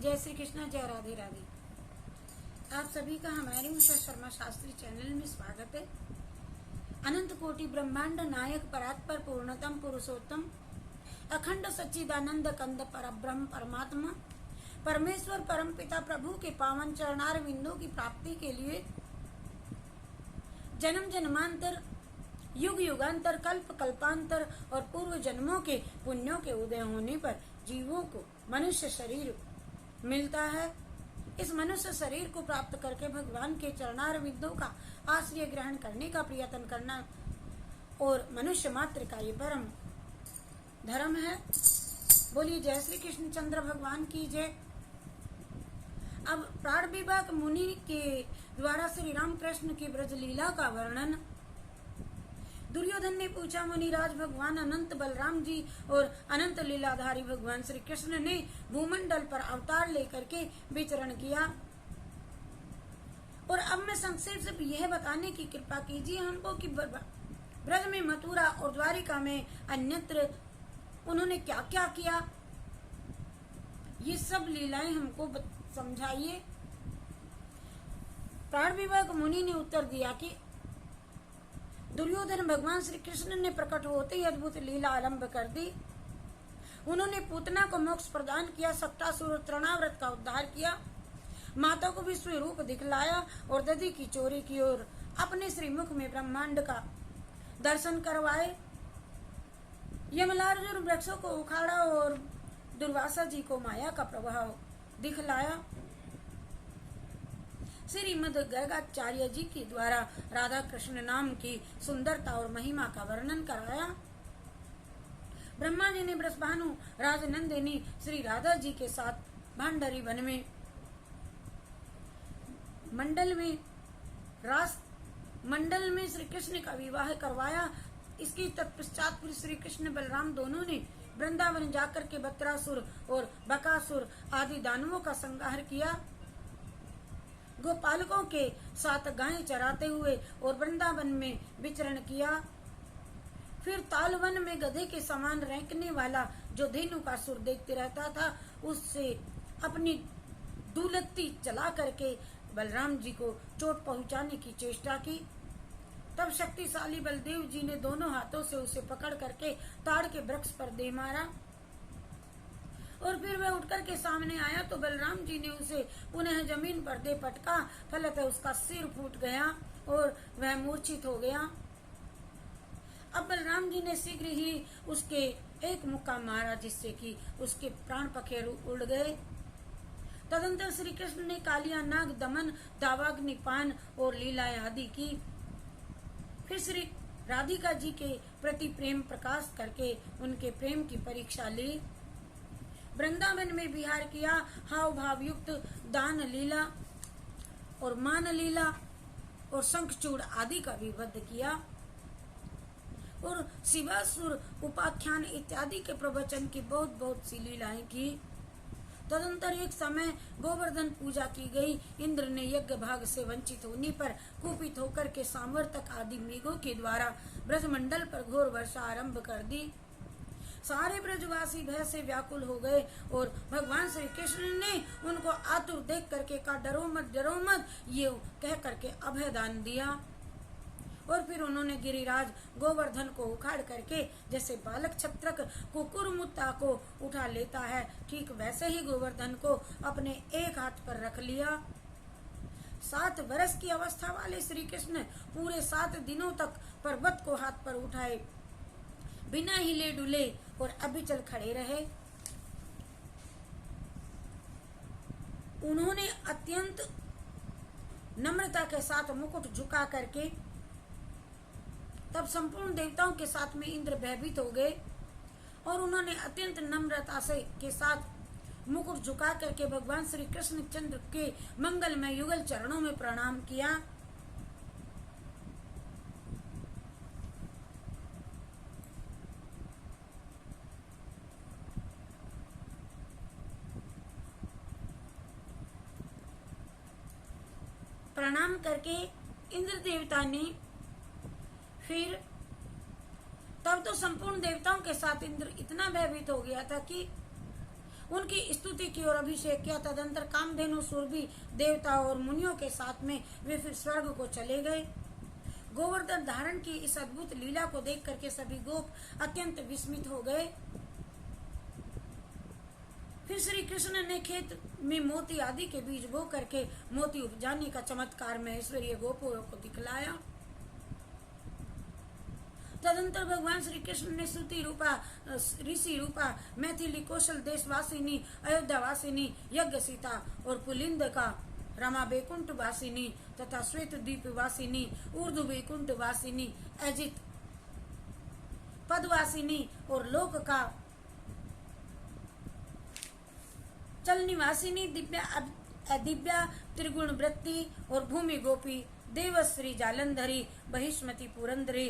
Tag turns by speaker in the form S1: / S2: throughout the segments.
S1: जय श्री कृष्ण, जय राधे राधे। आप सभी का हमारे उषा शर्मा शास्त्री चैनल में स्वागत है। अनंत कोटि ब्रह्मांड नायक परात्पर पूर्णतम पुरुषोत्तम अखंड सच्चिदानंद कंद परब्रह्म परमात्मा परमेश्वर परमपिता प्रभु के पावन चरणार बिंदु की प्राप्ति के लिए जन्म जन्मांतर युग युगांतर कल्प कल्पांतर और पूर्व जन्मों के पुण्यों के उदय होने पर जीवों को मनुष्य शरीर मिलता है। इस मनुष्य शरीर को प्राप्त करके भगवान के चरणार बिंदु का आश्रय ग्रहण करने का प्रयत्न करना और मनुष्य मात्र का ये परम धर्म है। बोलिए जय श्री कृष्ण चंद्र भगवान की जय। अब प्राण विभाग मुनि के द्वारा श्री राम कृष्ण की ब्रज लीला का वर्णन। दुर्योधन ने पूछा, मुनिराज भगवान अनंत बलराम जी और अनंत लीलाधारी भगवान श्री कृष्ण ने भूमंडल पर अवतार लेकर के विचरण किया और अब मैं संक्षेप से यह बताने की कृपा कीजिए हमको कि ब्रज में, मथुरा और द्वारिका में अन्यत्र उन्होंने क्या क्या किया, ये सब लीलाएं हमको समझाइए। प्राण विभाग मुनि ने उत्तर दिया कि दुर्योधन भगवान श्री कृष्ण ने प्रकट होते ही अद्भुत लीला आरंभ कर दी। उन्होंने पूतना को मोक्ष प्रदान किया, सक्टासुर तृणाव्रत का उद्धार किया, माता को विश्व रूप दिखलाया और दधी की चोरी की और अपने श्रीमुख में ब्रह्मांड का दर्शन करवाए। यमलार्जुन वृक्षों को उखाड़ा और दुर्वासा जी को माया का प्रभाव दिखलाया। श्रीमद गर्गाचार्य जी के द्वारा राधा कृष्ण नाम की सुंदरता और महिमा का वर्णन कराया। ब्रह्मा जी ने बृषभानु राजनंदिनी श्री राधा जी के साथ भांडरी वन में मंडल में श्री कृष्ण का विवाह करवाया। इसके तत्पश्चात फिर श्री कृष्ण बलराम दोनों ने वृंदावन जाकर के बत्रासुर और बकासुर आदि दानवों का संहार किया। गोपालकों के साथ गायें चराते हुए और वृंदावन में विचरण किया। फिर तालवन में गधे के समान रेंकने वाला जो धेनु का सुर देखते रहता था, उससे अपनी दुलत्ती चला करके बलराम जी को चोट पहुंचाने की चेष्टा की। तब शक्तिशाली बलदेव जी ने दोनों हाथों से उसे पकड़ करके ताड़ के वृक्ष पर दे मारा और फिर वह उठकर के सामने आया तो बलराम जी ने उसे पुनः जमीन पर दे पटका। फलतः उसका सिर फूट गया और वह मूर्छित हो गया। अब बलराम जी ने शीघ्र ही उसके एक मुक्का मारा जिससे कि उसके प्राण पखेरु उड़ गए। तदंतर श्री कृष्ण ने कालिया नाग दमन दावाग्निपान और लीलाएं आदि की। फिर श्री राधिका जी के प्रति प्रेम प्रकाश करके उनके प्रेम की परीक्षा ली। वृंदावन में विहार किया, हाव भाव युक्त दान लीला और मान लीला और शंखचूड़ आदि का भी वध किया और शिवासुर उपाख्यान इत्यादि के प्रवचन की बहुत बहुत सी लीलाएं की। तदंतर एक समय गोवर्धन पूजा की गई। इंद्र ने यज्ञ भाग से वंचित होने पर कुपित होकर के सामर्थक आदि मेघों के द्वारा ब्रजमंडल पर घोर वर्षा आरंभ कर दी। सारे ब्रजवासी भय से व्याकुल हो गए और भगवान श्री कृष्ण ने उनको आतुर देख करके कहा, डरो मत ये कह करके अभय दान दिया। और फिर उन्होंने गिरिराज गोवर्धन को उखाड़ करके जैसे बालक छत्रक कुकुरमुत्ता को उठा लेता है, ठीक वैसे ही गोवर्धन को अपने एक हाथ पर रख लिया। 7 वर्ष की अवस्था वाले श्री कृष्ण पूरे 7 दिनों तक पर्वत को हाथ पर उठाए बिना हिले डुले और अविचल खड़े रहे। उन्होंने अत्यंत नम्रता के साथ मुकुट झुका करके तब संपूर्ण देवताओं के साथ में इंद्र भयभीत हो गए और उन्होंने अत्यंत नम्रता से के साथ मुकुट झुका करके भगवान श्री कृष्ण चंद्र के मंगलमय युगल चरणों में प्रणाम किया। प्रणाम करके इंद्र देवता ने फिर तब तो संपूर्ण देवताओं के साथ इंद्र इतना भयभीत हो गया था कि उनकी स्तुति की और अभिषेक किया। तदंतर कामधेनु सुरभि देवता और मुनियों के साथ में वे फिर स्वर्ग को चले गए। गोवर्धन धारण की इस अद्भुत लीला को देख करके सभी गोप अत्यंत विस्मित हो गए। फिर श्री कृष्ण ने खेत में मोती आदि के बीज बो करके मोती उपजाने का चमत्कार महेश्वरीय गोपों को दिखलाया। तदंतर भगवान श्री कृष्ण ने श्रुति रूपा, ऋषि रूपा, मैथिली, कौशल देशवासिनी, अयोध्या वासिनी, यज्ञ सीता और पुलिंद का, रमा बैकुंठ वासिनी तथा श्वेत द्वीप वासिनी, उर्दू बैकुंठ वासिनी, अजित पदवासिनी और लोक का चल निवासिनी, दिव्या त्रिगुण वृत्ति और भूमि गोपी, देवश्री जालंधरी, बहिष्मती पुरंदरी,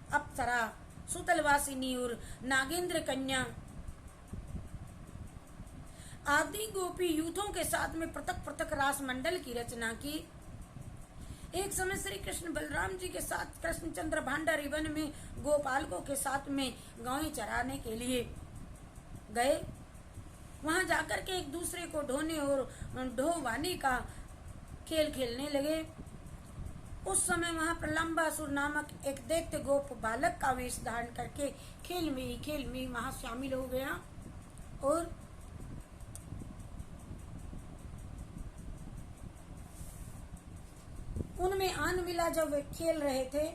S1: अप्सरा, सुतलवासिनी और नागेंद्र कन्या आदि गोपी यूथों के साथ में पृथक पृथक रास मंडल की रचना की। एक समय श्री कृष्ण बलराम जी के साथ कृष्णचंद्र भांडारी वन में गोपालकों के साथ में गायें चराने के लिए गए। वहां जाकर के एक दूसरे को ढोने और ढोवानी का खेल खेलने लगे। उस समय वहां प्रलंबासुर नामक एक दैत्य गोप बालक का वेश धारण करके खेल में वहां शामिल हो गया और उनमें आन मिला। जब वे खेल रहे थे,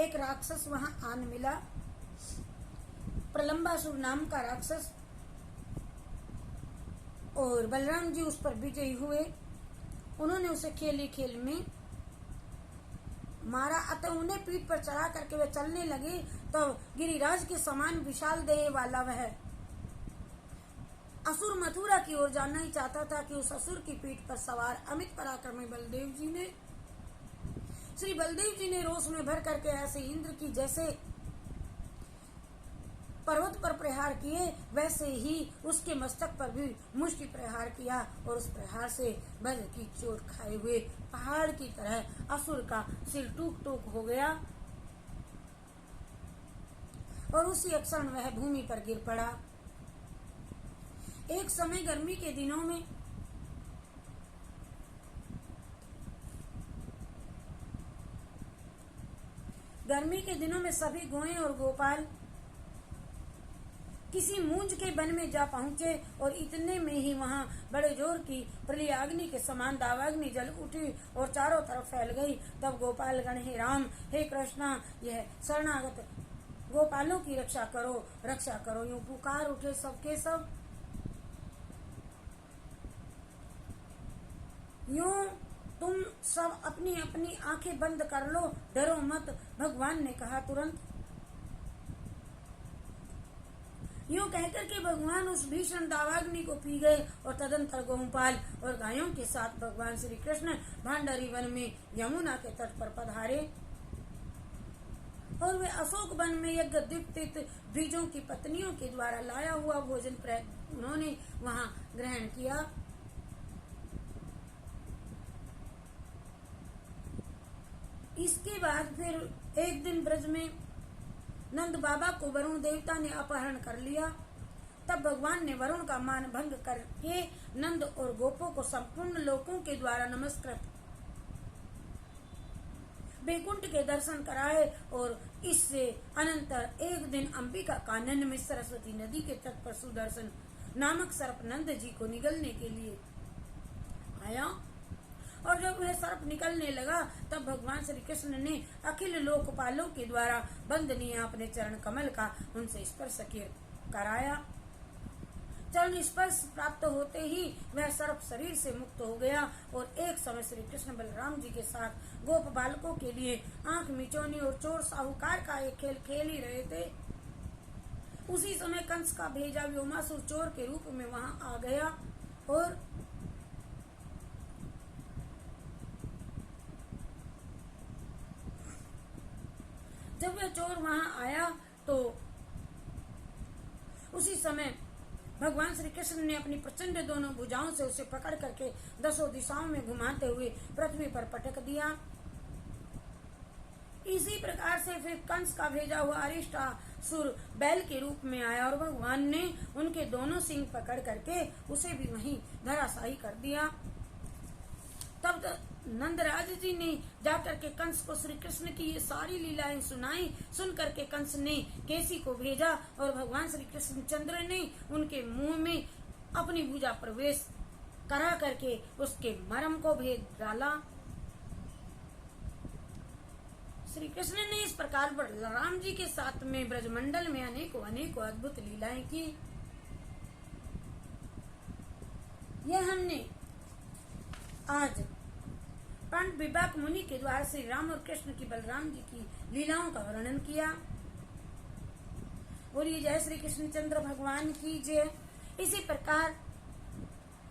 S1: एक राक्षस वहां आन मिला, प्रलंबासुर नाम का राक्षस, और बलराम जी उस पर विजयी हुए। उन्होंने उसे खेल में मारा। अतः उन्हें पीठ पर चढ़ा करके वे चलने लगे। तो गिरिराज के समान विशाल देह वाला वह असुर मथुरा की ओर जाना ही चाहता था कि उस असुर की पीठ पर सवार अमित पराक्रमी बलदेव जी ने रोष में भर करके ऐसे इंद्र की जैसे पर्वत पर प्रहार किए, वैसे ही उसके मस्तक पर भी मुष्टि प्रहार किया और उस प्रहार से वज्र की चोट खाए हुए पहाड़ की तरह असुर का सिर टूक हो गया और उसी क्षण वह भूमि पर गिर पड़ा। एक समय गर्मी के दिनों में सभी गोएं और गोपाल किसी मूंज के वन में जा पहुंचे और इतने में ही वहां बड़े जोर की प्रलयाग्नि के समान दावाग्नि जल उठी और चारों तरफ फैल गई। तब गोपाल गण, हे राम, हे कृष्णा, यह शरणागत गोपालों की रक्षा करो, यूं पुकार उठे सबके सब। यूं तुम सब अपनी अपनी आंखें बंद कर लो, डरो मत, भगवान ने कहा तुरंत। यूं कहकर के भगवान उस भीषण दावाग्नि को पी गए और तदंतर गोपाल और गायों के साथ भगवान श्री कृष्ण भांडारी वन में यमुना के तट पर पधारे और वे अशोक वन में यज्ञ दीप्तित द्विजों की पत्नियों के द्वारा लाया हुआ भोजन उन्होंने वहां ग्रहण किया। इसके बाद फिर एक दिन ब्रज में नंद बाबा को वरुण देवता ने अपहरण कर लिया। तब भगवान ने वरुण का मान भंग करके नंद और गोपों को संपूर्ण लोकों के द्वारा नमस्कृत बैकुंठ के दर्शन कराए और इससे अनंतर एक दिन अंबिका कानन में सरस्वती नदी के तट पर सुदर्शन नामक सर्प नंद जी को निगलने के लिए आया और जब वह सर्प निकलने लगा तब भगवान श्री कृष्ण ने अखिल लोकपालों के द्वारा वंदनीय अपने चरण कमल का उनसे स्पर्श कराया। चरण स्पर्श प्राप्त होते ही वह सर्प शरीर से मुक्त हो गया और एक समय श्री कृष्ण बलराम जी के साथ गोप बालकों के लिए आंख मिचौनी और चोर साहूकार का एक खेल खेल ही रहे थे। उसी समय कंस का भेजा व्योमासुर चोर के रूप में वहां आ गया और जब वह चोर वहां आया तो उसी समय भगवान श्री कृष्ण ने अपनी प्रचंड दोनों भुजाओं से उसे पकड़ करके 10 दिशाओं में घुमाते हुए पृथ्वी पर पटक दिया। इसी प्रकार से फिर कंस का भेजा हुआ सुर बैल के रूप में आया और भगवान ने उनके दोनों सिंग पकड़ करके उसे भी वहीं धराशायी कर दिया। तब नंदराज जी ने जाकर के कंस को श्री कृष्ण की ये सारी लीलाएं सुनाई। सुन करके कंस ने केसी को भेजा और भगवान श्री कृष्णचंद्र ने उनके मुंह में अपनी भुजा प्रवेश करा करके उसके मर्म को भेद डाला। श्री कृष्ण ने इस प्रकार बलराम जी के साथ में ब्रजमंडल में अनेकों अद्भुत लीलाएं की। यह हमने आज पंडित विभाग मुनि के द्वारा श्री राम और कृष्ण की बलराम जी की लीलाओं का वर्णन किया। बोलिए जय श्री कृष्णचंद्र भगवान की जय। इसी प्रकार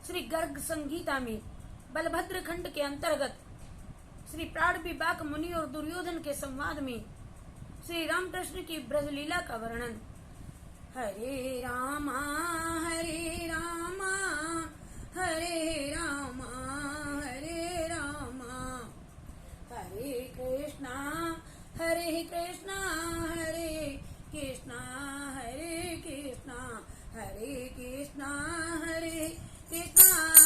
S1: श्री गर्ग संगीता में बलभद्र खंड के अंतर्गत श्री प्राण विभाग मुनि और दुर्योधन के संवाद में श्री रामकृष्ण की ब्रजलीला का वर्णन। हरे रामा हरे रामा हरे रामा हरे रामा हरे कृष्णा हरे कृष्णा हरे कृष्णा हरे कृष्णा हरे कृष्णा हरे कृष्णा